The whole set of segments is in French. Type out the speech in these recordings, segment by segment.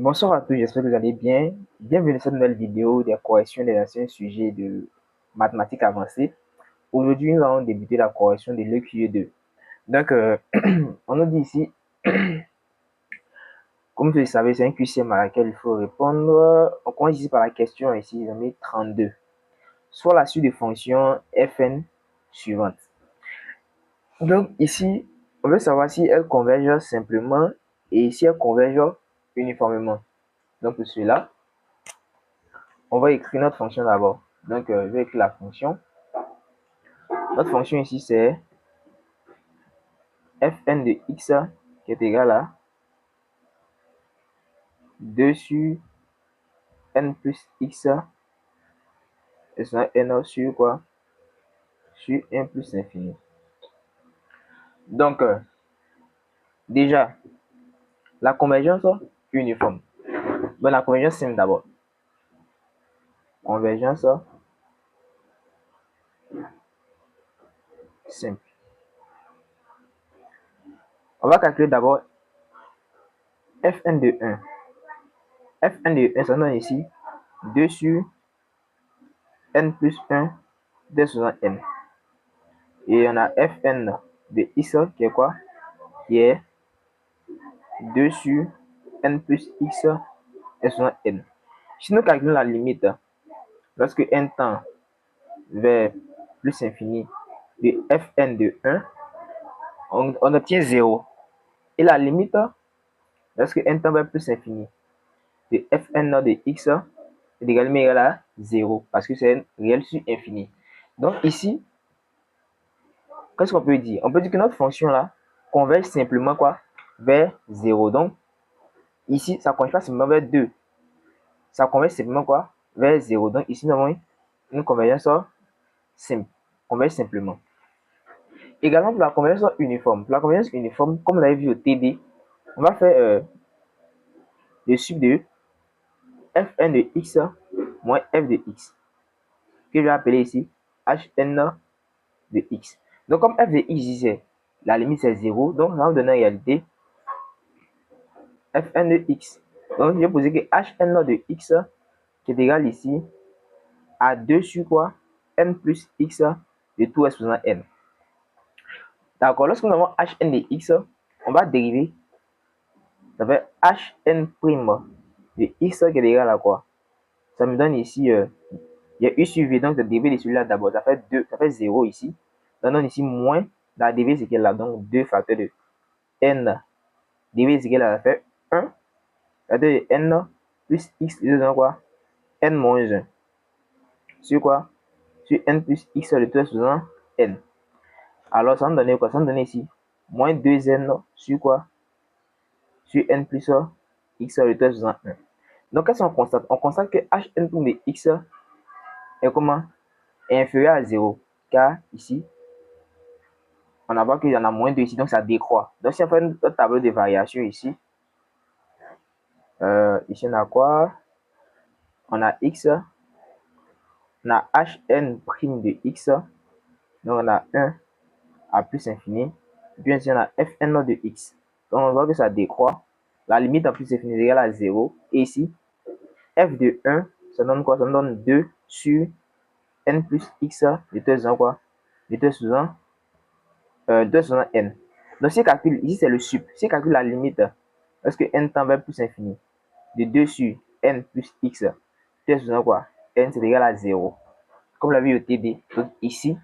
Bonsoir à tous, j'espère que vous allez bien. Bienvenue à cette nouvelle vidéo des corrections des anciens sujets de mathématiques avancées. Aujourd'hui, nous allons débuter la correction de l'EQE2. Donc, on nous dit ici, comme vous le savez, c'est un QCM à laquelle il faut répondre. On commence ici par la question ici, 32. Soit la suite des fonctions fn suivantes. Donc, ici, on veut savoir si elles convergent simplement et si elles convergent uniformément. Donc, pour cela, on va écrire notre fonction d'abord. Donc, je vais écrire la fonction. Notre fonction ici, c'est fn de x qui est égal à 2 sur n plus x et ça n sur quoi? Sur 1 plus l'infini. Donc, déjà, la convergence uniforme. Bon, la convergence simple d'abord. Convergence simple. On va calculer d'abord fn de 1. Fn de 1, ça donne ici 2 sur n plus 1 de sur n. Et on a fn de x qui est quoi? Qui est 2 sur n plus x epsilon n. Si nous calculons la limite, lorsque n tend vers plus infini de fn de 1, on obtient 0. Et la limite, lorsque n tend vers plus infini de fn de x est également égal à 0, parce que c'est réel sur infini. Donc ici, qu'est-ce qu'on peut dire? On peut dire que notre fonction là converge simplement quoi? Vers 0. Donc ici, ça ne converge pas simplement vers 2. Ça converge simplement quoi? Vers 0. Donc ici, nous avons une convergence simple. Converge simplement. Également pour la convergence uniforme. Pour la convergence uniforme, comme vous l'avez vu au TD, on va faire le sub de fn de x moins f de x, que je vais appeler ici hn de x. Donc comme f de x, c'est la limite c'est 0, donc ça va me donner en réalité fn de x. Donc je vais poser que hn de x qui est égal ici à 2 sur quoi? N plus x de tout exposant n. D'accord, lorsque nous avons hn de x, on va dériver. Ça fait hn prime de x qui est égal à quoi? Ça me donne ici, il y a u sur v, donc le dérivé de celui-là d'abord, ça fait 2, ça fait 0 ici. Ça donne ici moins la dérivée, c'est qu'elle a donc 2 facteurs de n. Dérivée, c'est qu'elle a fait 1, facteur de n plus x, de quoi? N moins 1. Sur quoi? Sur n plus x de tout exposant n. Alors, ça me donne quoi? Ça me donne ici moins 2n sur quoi? Sur n plus x de tout exposant 1. Donc, qu'est-ce qu'on constate? On constate que hn de x est comment? Est inférieur à 0. Car ici, on a vu qu'il y en a moins 2 ici, donc ça décroît. Donc, si on fait un tableau de variation ici, ici on a quoi? On a x, on a hn prime de x, donc on a 1 à plus infini, puis ici on a fn de x. Donc on voit que ça décroît. La limite en plus infini est égale à 0. Et ici, f de 1, ça donne quoi? Ça donne 2 sur n plus x de 2 quoi? De 2 sous-en 2 sous n. Donc si je calcule, ici c'est le sup. Si je calcule la limite, lorsque n tend vers plus infini, de 2 sur n plus x, 2 sous quoi? N c'est égal à 0. Comme l'a vu au TD. Donc ici,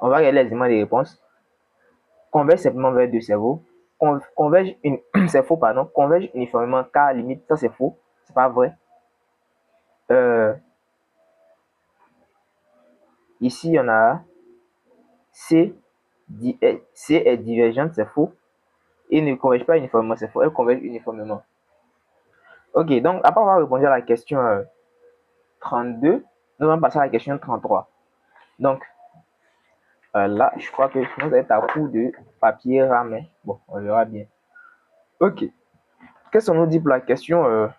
on va regarder les éléments de réponse. Converge simplement vers 2, c'est faux. Converge c'est faux, pardon. Converge uniformément car limite, ça c'est faux. C'est pas vrai. Ici, on a C. C est divergente, c'est faux. Et ne converge pas uniformément, c'est faux. Elle converge uniformément. Ok, donc après avoir répondu à la question 32, nous allons passer à la question 33. Donc, là, je crois que ça va être à coup de papier ramé. Bon, on verra bien. Ok. Qu'est-ce qu'on nous dit pour la question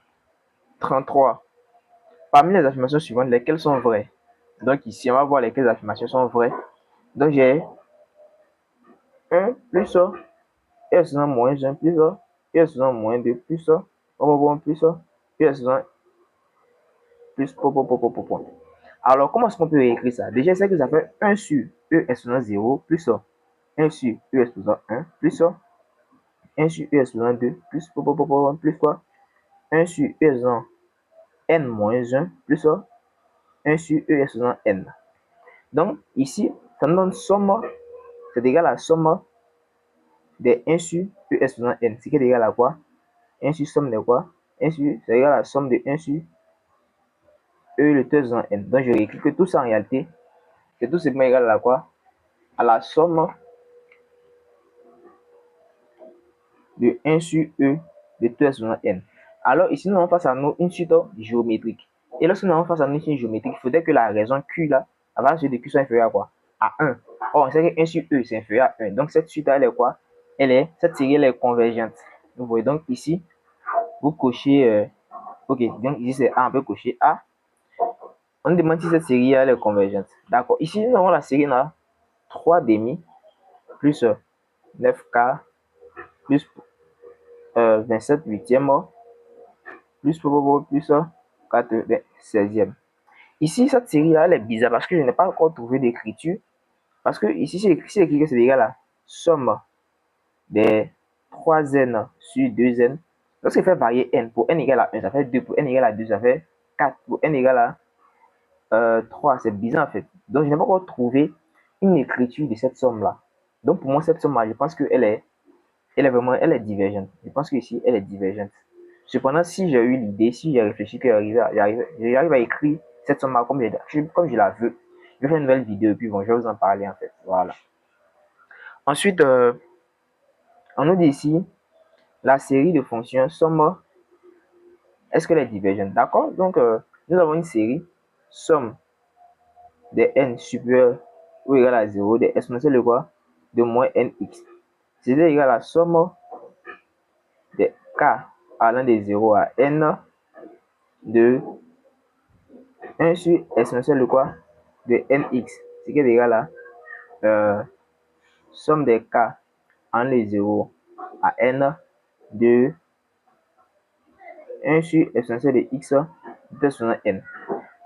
33? Parmi les affirmations suivantes, lesquelles sont vraies? Donc ici, on va voir lesquelles affirmations sont vraies. Donc j'ai 1 plus et moins 1 plus et moins 2 plus plus E ès plus Alors, comment est-ce qu'on peut écrire ça? Déjà, c'est que ça fait 1 sur E ès 0 plus 1 sur E ès 1 plus 1 sur E ès 2 plus quoi? 1 sur E ès n moins 1 plus 1 sur E ès n. Donc, ici, ça nous donne somme, c'est égal à la somme des 1 sur E ès n. Ce qui est égal à quoi? 1 sur somme de quoi? 1 sur, c'est égal à la somme de 1 sur E le tout en n. Donc, je réécris que tout ça en réalité, c'est tout simplement égal à quoi? À la somme de 1 sur E de tout en n. Alors, ici, nous avons face à nous une suite géométrique. Et lorsque nous avons face à nous une suite géométrique, il faudrait que la raison Q là, avant la suite de Q soit inférieure à quoi? À 1. Or, on sait que 1 sur E, c'est inférieur à 1. Donc, cette suite là, elle est quoi? Cette série, elle est convergente. Vous voyez donc ici, vous cochez, ok, donc ici c'est A, on peut cocher A. On demande si cette série elle est convergente. D'accord. Ici, nous avons la série là, 3 demi plus 9 quarts plus 27 huitièmes plus 4 16e. Ici, cette série là, elle est bizarre parce que je n'ai pas encore trouvé d'écriture. Parce que ici, c'est écrit que c'est égal à somme des 3n sur 2n. Lorsqu'il fait varier n, pour n égale à 1, ça fait 2. Pour n égale à 2, ça fait 4. Pour n égale à 3, c'est bizarre en fait. Donc, je n'ai pas encore trouvé une écriture de cette somme-là. Donc, pour moi, cette somme-là, je pense qu'elle est, elle est divergente. Je pense qu'ici, elle est divergente. Cependant, si j'ai eu l'idée, si j'ai réfléchi que j'arrive à écrire cette somme-là comme je la veux, je vais faire une nouvelle vidéo et puis bon, je vais vous en parler en fait. Voilà. Ensuite, on nous dit ici, la série de fonctions somme, est-ce qu'elle est divergente? D'accord? Donc, nous avons une série somme des n supérieur ou égal à 0 des exponentielles de quoi? De moins nx. C'est égal à la somme des k allant de 0 à n de 1 sur exponentielle de quoi? De nx. Ce qui est égal à somme des k allant de 0 à n de 1 sur exponentielle de x de n.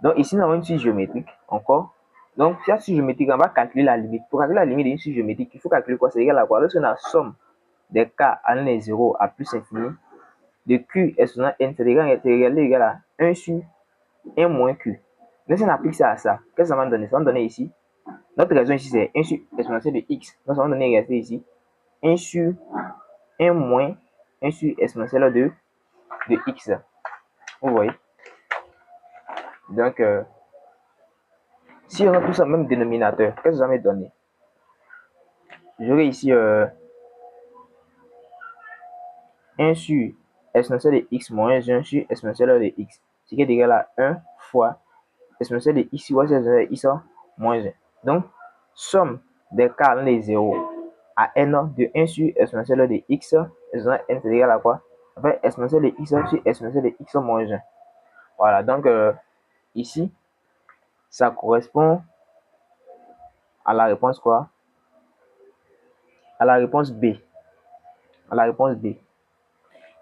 Donc ici, nous avons une suite géométrique encore. Donc, cette suite géométrique, on va calculer la limite. Pour calculer la limite d'une suite géométrique, il faut calculer quoi? C'est égal à quoi? Lorsqu'on a la somme des k allant de 0 à plus infini, de q exponentielle n, c'est égal à 1 sur 1 moins q. Donc, si on applique ça à ça, qu'est-ce que ça va donner? Ça va donner ici. Notre raison ici, c'est 1 sur exponentielle de x. Donc, ça va donner ici 1 sur 1 moins 1 sur exponentielle de x. Vous voyez? Donc, si on a tout ça même dénominateur, qu'est-ce que ça va me donner? J'aurai ici 1 sur exponentielle de x moins 1 sur exponentielle de x, ce qui est égal à 1 fois exponentielle de x fois exponentielle de x moins 1. Donc, somme des k allant de 0 à n de 1 sur exponentielle de x exponentielle n, c'est égal à quoi? Enfin, exponentielle de x sur exponentielle de x moins 1. Voilà, donc ici, ça correspond à la réponse quoi? À la réponse B. À la réponse B.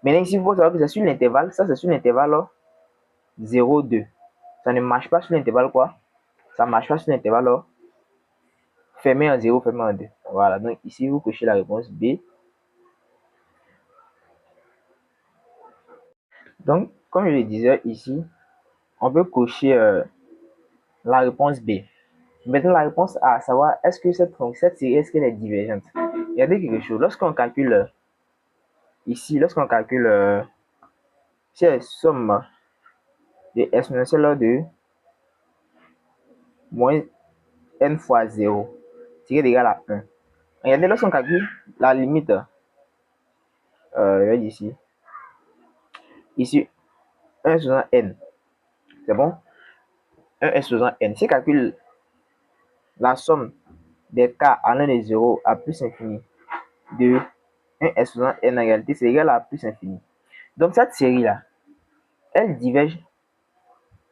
Maintenant, ici, il faut savoir que c'est sur l'intervalle. Ça, c'est sur l'intervalle 0, 2. Ça ne marche pas sur l'intervalle quoi? Ça ne marche pas sur l'intervalle fermé en 0, fermé en 2. Voilà, donc ici, vous cochez la réponse B. Donc, comme je le disais ici, on peut cocher la réponse B. Maintenant, la réponse A, à savoir, est-ce que cette série, est-ce qu'elle est divergente? Regardez quelque chose. Lorsqu'on calcule ici, lorsqu'on calcule si la somme de exponentielle de moins n fois 0, c'est égal à 1. Regardez, lorsqu'on calcule la limite, regarde ici, 1 sur n, c'est bon? 1 sur n, si on calcule la somme des k allant de 0 à plus infini de 1 exposant n en réalité, c'est égal à plus infini. Donc, cette série-là, elle diverge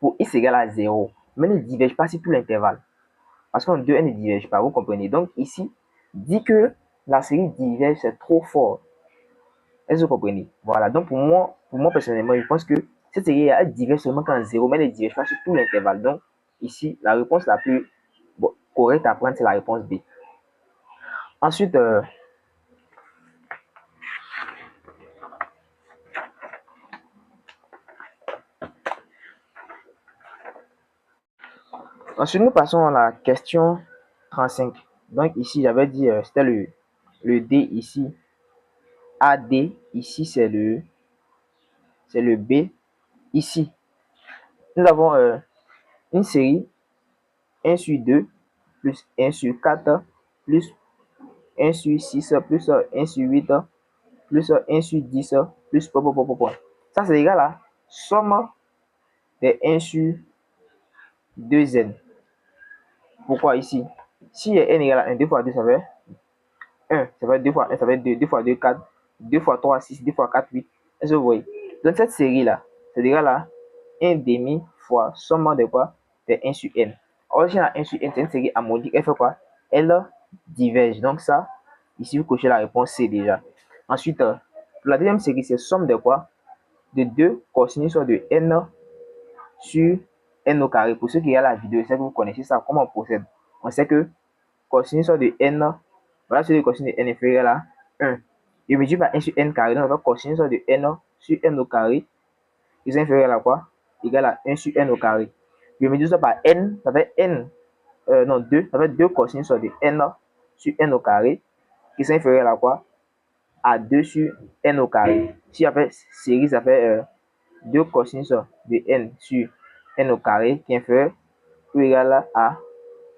pour x égale à 0, mais elle ne diverge pas sur tout l'intervalle. Parce qu'en 2, elle ne diverge pas, vous comprenez? Donc, ici, dit que la série diverge, c'est trop fort. Est-ce que vous comprenez? Voilà, donc pour moi, pour moi personnellement, je pense que cette série elle diverge seulement quand 0, mais elle ne diverge pas sur tout l'intervalle. Donc, ici, la réponse la plus correcte à prendre, c'est la réponse B. Ensuite, nous passons à la question 35. Donc, ici, j'avais dit, c'était le D ici. AD, ici, c'est le B. Ici, nous avons une série 1 sur 2 plus 1 sur 4 plus 1 sur 6 plus 1 sur 8 plus 1 sur 10 plus ça c'est égal à somme des 1 sur 2n. Pourquoi ici? Si n égale à 1, 2 fois 2 ça fait 1, ça fait 2 fois 1, ça fait 2, 2 fois 2, 4, 2 fois 3, 6, 2 fois 4, 8. Est-ce que vous voyez? Donc cette série là, c'est égal à 1 demi fois somme de quoi? Des 1 sur n. Or, si on a 1 sur n, c'est une série harmonique. Elle fait quoi? Elle diverge. Donc ça, ici, vous cochez la réponse C déjà. Ensuite, pour la deuxième série, c'est somme de quoi? De 2 cosinus de n sur n au carré. Pour ceux qui regardent la vidéo, c'est que vous connaissez ça. Comment on procède? On sait que cosinus de n, voilà, celui de cosinus de n inférieur à 1. Et multiplié par 1 sur n carré. Donc, on va cosinus de n sur n au carré is inférieur à quoi? Égal à 1 sur n au carré. Je multiplie ça par n, ça fait n, non 2, ça fait 2 cosinus de n sur n au carré, qui est inférieur à quoi? À 2 sur n au carré. Si on fait série, ça fait 2 cosinus de n sur n au carré, qui est inférieur ou égal à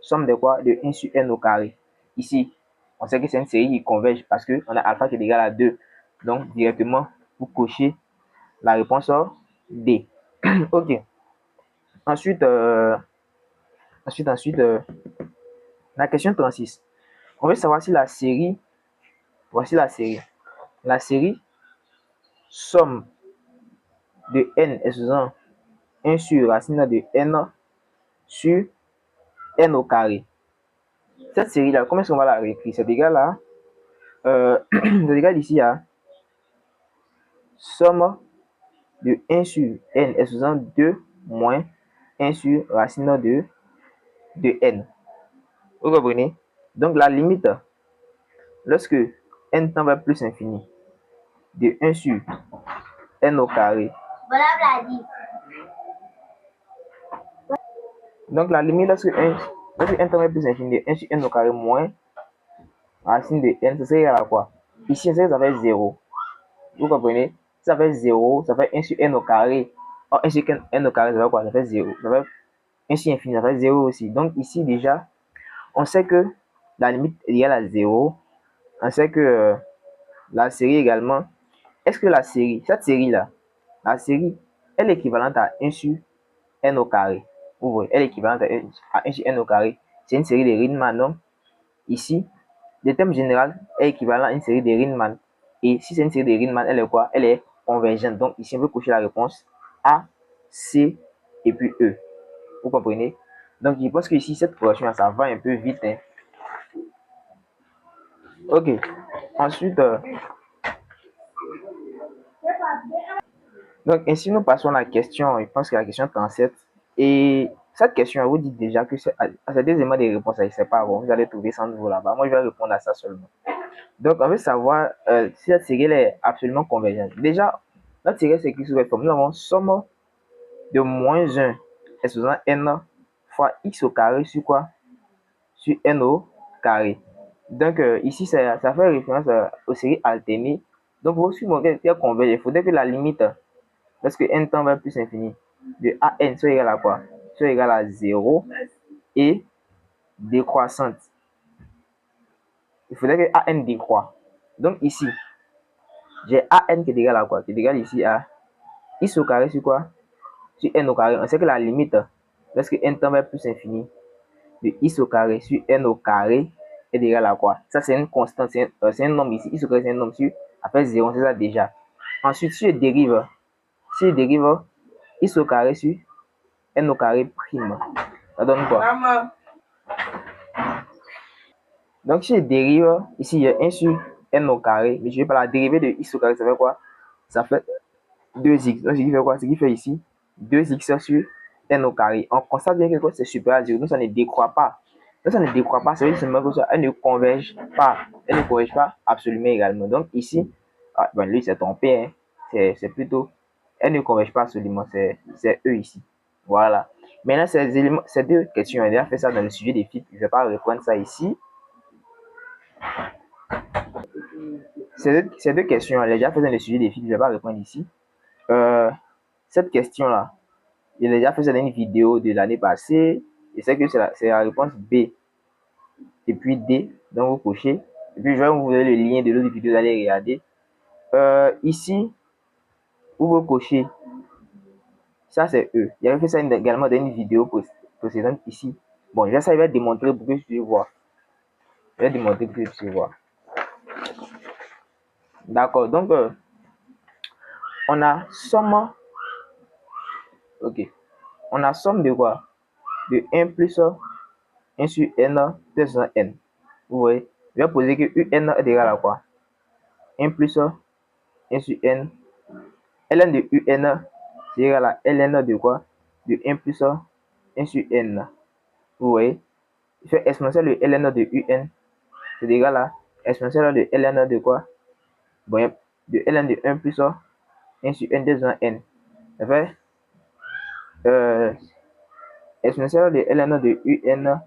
somme de quoi? De 1 sur n au carré. Ici, on sait que c'est une série qui converge parce qu'on a alpha qui est égal à 2. Donc, directement, vous cochez la réponse D. Ok. Ensuite, la question 36. On veut savoir si la série, voici la série. La série somme de n excusant 1 sur racine de n sur n au carré. Cette série-là, comment est-ce qu'on va la réécrire? C'est égal à, c'est égal ici à somme de 1 sur n excusant 2 moins 1 sur racine de n. Vous comprenez? Donc la limite, lorsque n tend vers plus infini, de 1 sur n au carré. Donc la limite lorsque n tend vers plus infini, de 1 sur n au carré moins racine de n, ça serait égal à quoi? Ici, ça fait 0. Vous comprenez? Ça fait 0, ça fait 1 sur n au carré. Or, 1 sur n au carré, ça fait quoi? Ça fait 0. Ça fait 1 sur infini, ça fait 0 aussi. Donc ici, déjà, on sait que la limite est égale à 0. On sait que la série également. Est-ce que la série, cette série-là, la série, elle est équivalente à 1 sur n au carré? Vous voyez, elle est équivalente à 1 sur n au carré. C'est une série de Riemann. Donc, ici, le thème général est équivalent à une série de Riemann. Et si c'est une série de Riemann, elle est quoi? Elle est convergente. Donc, ici, on peut cocher la réponse A, C et puis E. Vous comprenez? Donc, je pense que ici, cette progression, ça va un peu vite. Hein. Ok. Ensuite, donc, ainsi, nous passons à la question, je pense que la question 37. Et cette question, vous dit déjà que c'est des éléments de réponse, c'est pas bon, vous allez trouver sans nouveau là-bas. Moi, je vais répondre à ça seulement. Donc, on veut savoir si cette série est absolument convergente. Déjà, notre série s'écrit sous cette forme. Nous avons somme de moins 1 excusant n fois x au carré sur quoi? Sur n au carré. Donc, ici, ça fait référence aux séries alternées. Donc, pour suivre qu'elle converge, il faudrait que la limite, parce que n tend vers plus infini, de an soit égal à quoi? Soit égal à 0 et décroissante. Il faudrait que an décroît. Donc, ici, j'ai an qui est égal à quoi? Qui est égal ici à x au carré sur quoi? Sur n au carré. On sait que la limite, lorsque n tend vers plus infini, de x au carré sur n au carré est égal à quoi? Ça, c'est une constante, c'est un nombre ici. X au carré, c'est un nombre sur, après 0, c'est ça déjà. Ensuite, si je dérive x au carré sur n au carré prime, ça donne quoi? Donc, si je dérive, ici, il y a 1 sur n au carré, mais je vais pas la dérivée de x au carré, ça fait quoi? Ça fait 2x. Donc, ce qui fait quoi? Ce qui fait ici 2x sur n au carré. On constate bien que c'est supérieur à 0, donc ça ne décroît pas. Donc, ça ne décroît pas, ça veut dire simplement que ça, elle ne converge pas. Elle ne converge pas absolument également. Donc, ici, lui, s'est trompé. Hein. C'est plutôt, elle ne converge pas absolument. C'est E ici. Voilà. Maintenant, ces deux questions, on a déjà fait ça dans le sujet des filtres. Je ne vais pas reprendre ça ici. Ces deux questions, on a déjà fait dans le sujet des filtres. Je ne vais pas reprendre ici. Cette question-là, je l'ai déjà fait ça dans une vidéo de l'année passée. Je sais que c'est la réponse B. Et puis D, donc vous cochez. Et puis je vais vous donner le lien de l'autre vidéo d'aller regarder. Ici, vous cochez. Ça, c'est E. J'avais fait ça également dans une vidéo précédente ici. Bon, je vais démontrer pour que je puisse voir. Je vais démontrer pour que je puisse voir. D'accord, donc on a somme. Ok. On a somme de quoi? De 1 plus 1 sur n plus n. Vous voyez? Je vais poser que un est égal à quoi? 1 plus 1 sur n. ln de un c'est égal à ln de quoi? De 1 plus 1 sur n. Vous voyez? Je fais exponentielle de ln de un, c'est égal à exponentielle de ln de quoi? Bon, de ln de 1 plus 1 sur n de n. Ça fait exponentielle de ln de un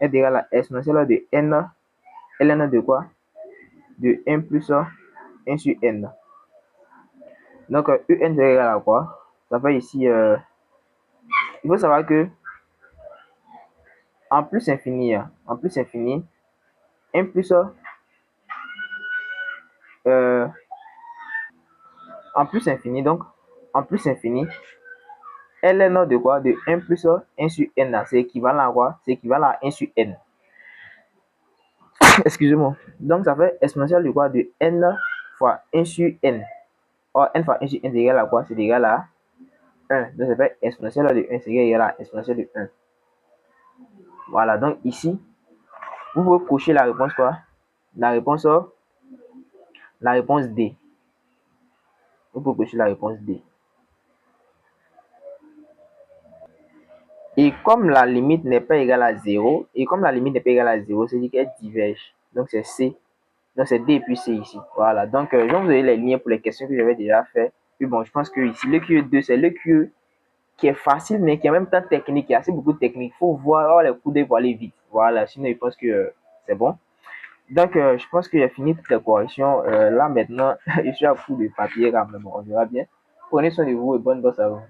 est égal à exponentielle de n ln de quoi? De 1 plus 1 sur n. Donc, un c'est égal à quoi? Ça fait ici, il faut savoir que en plus infini, 1 plus en plus infini, donc en plus infini, ln de quoi? De 1 plus 1 sur n, c'est équivalent à quoi? C'est équivalent à 1 sur n. Excusez-moi. Donc, ça fait exponentielle de quoi? De n fois 1 sur n. Or, n fois 1 sur n, c'est égal à quoi? C'est égal à 1. Donc, ça fait exponentielle de 1, c'est égal à exponentielle de 1. Voilà, donc ici, vous pouvez cocher la réponse quoi? La réponse D. Vous pouvez cocher la réponse D. Et comme la limite n'est pas égale à 0, c'est-à-dire qu'elle diverge. Donc c'est C. Donc c'est D et puis C ici. Voilà. Donc je vais vous donner les liens pour les questions que j'avais déjà fait. Puis bon, je pense que ici, le QE2, c'est le QE qui est facile, mais qui est en même temps technique. Il y a assez beaucoup de techniques. Il faut voir les coups d'œil pour aller vite. Voilà. Sinon, je pense que c'est bon. Donc, je pense que j'ai fini toutes les corrections. Là, maintenant, je suis à coup de papier quand même. On verra bien. Prenez soin de vous et bonne bosse à vous.